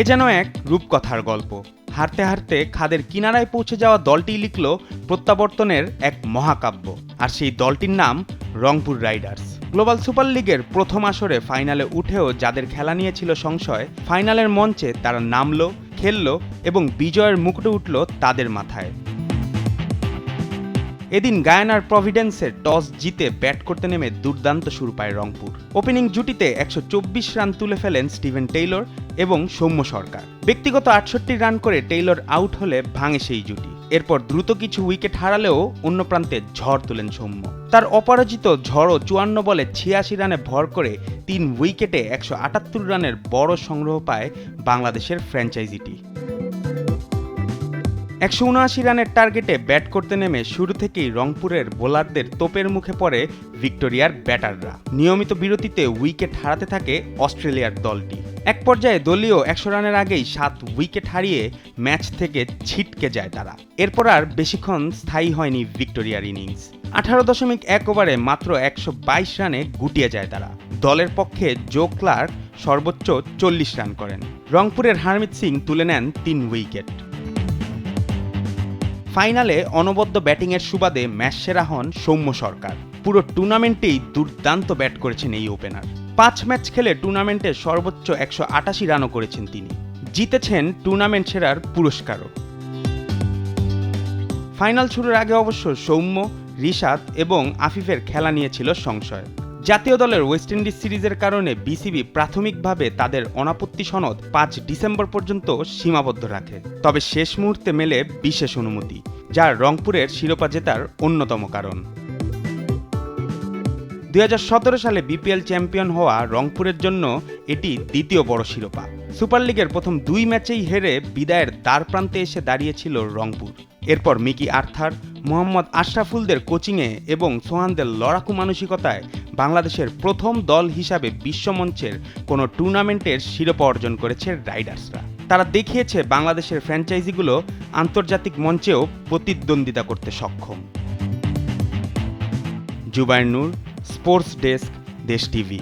এ যেন এক রূপকথার গল্প। হারতে হারতে খাদের কিনারায় পৌঁছে যাওয়া দলটি লিখল প্রত্যাবর্তনের এক মহাকাব্য, আর সেই দলটির নাম রংপুর রাইডার্স। গ্লোবাল সুপার লিগের প্রথম আসরে ফাইনালে উঠেও যাদের খেলা নিয়ে ছিল সংশয়, ফাইনালের মঞ্চে তারা নামলো, খেললো এবং বিজয়ের মুকুটে উঠল তাদের মাথায়। এদিন গায়ানার প্রভিডেন্সের টস জিতে ব্যাট করতে নেমে দুর্দান্ত শুরু পায় রংপুর। ওপেনিং জুটিতে ১২৪ রান তুলে ফেলেন স্টিভেন টেইলর এবং সৌম্য সরকার। ব্যক্তিগত ৬৮ রান করে টেইলর আউট হলে ভাঙে সেই জুটি। এরপর দ্রুত কিছু উইকেট হারালেও অন্য প্রান্তে ঝড় তোলেন সৌম্য। তার অপরাজিত ঝড়ও ৫৪ বলে ৮৬ রানে ভর করে ৩ উইকেটে ১৭৮ রানের বড় সংগ্রহ পায় বাংলাদেশের ফ্র্যাঞ্চাইজিটি। ১৭৯ রানের টার্গেটে ব্যাট করতে নেমে শুরু থেকেই রংপুরের বোলারদের তোপের মুখে পড়ে ভিক্টোরিয়ার ব্যাটাররা। নিয়মিত বিরতিতে উইকেট হারাতে থাকে অস্ট্রেলিয়ার দলটি। এক পর্যায়ে দলীয় ১০০ রানের আগেই ৭ উইকেট হারিয়ে ম্যাচ থেকে ছিটকে যায় তারা। এরপর আর বেশিক্ষণ স্থায়ী হয়নি ভিক্টোরিয়ার ইনিংস। ১৮.১ ওভারে মাত্র ১২২ রানে গুটিয়ে যায় তারা। দলের পক্ষে জো ক্লার্ক সর্বোচ্চ ৪০ রান করেন। রংপুরের হারমিত সিং তুলে নেন ৩ উইকেট। ফাইনালে অনবদ্য ব্যাটিংয়ের সুবাদে ম্যাচ সেরা হন সৌম্য সরকার। পুরো টুর্নামেন্টেই দুর্দান্ত ব্যাট করেছেন এই ওপেনার। ৫ ম্যাচ খেলে টুর্নামেন্টে সর্বোচ্চ ১৮৮ রানও করেছেন তিনি। জিতেছেন টুর্নামেন্ট সেরার পুরস্কারও। ফাইনাল শুরুর আগে অবশ্য সৌম্য, রিশাদ এবং আফিফের খেলা নিয়েছিল সংশয়। জাতীয় দলের ওয়েস্ট ইন্ডিজ সিরিজের কারণে বিসিবি প্রাথমিকভাবে তাদের অনাপত্তি সনদ ৫ ডিসেম্বর পর্যন্ত সীমাবদ্ধ রাখে। তবে শেষ মুহূর্তে মেলে বিশেষ অনুমতি, যা রংপুরের শিরোপা জেতার অন্যতম কারণ। ২০১৭ সালে বিপিএল চ্যাম্পিয়ন হওয়া রংপুরের জন্য এটি দ্বিতীয় বড় শিরোপা। সুপার লিগের প্রথম ২ ম্যাচেই হেরে বিদায়ের দ্বার প্রান্তে এসে দাঁড়িয়েছিল রংপুর। এরপর মিকি আর্থার, মোহাম্মদ আশরাফুলদের কোচিংয়ে এবং সোহানদের লড়াকু মানসিকতায় বাংলাদেশের প্রথম দল হিসাবে বিশ্বমঞ্চের কোনো টুর্নামেন্টের শিরোপা অর্জন করেছে রাইডার্সরা। তারা দেখিয়েছে বাংলাদেশের ফ্র্যাঞ্চাইজিগুলো আন্তর্জাতিক মঞ্চেও প্রতিদ্বন্দ্বিতা করতে সক্ষম। জুবায়ের নূর, স্পোর্টস ডেস্ক, দেশ টিভি।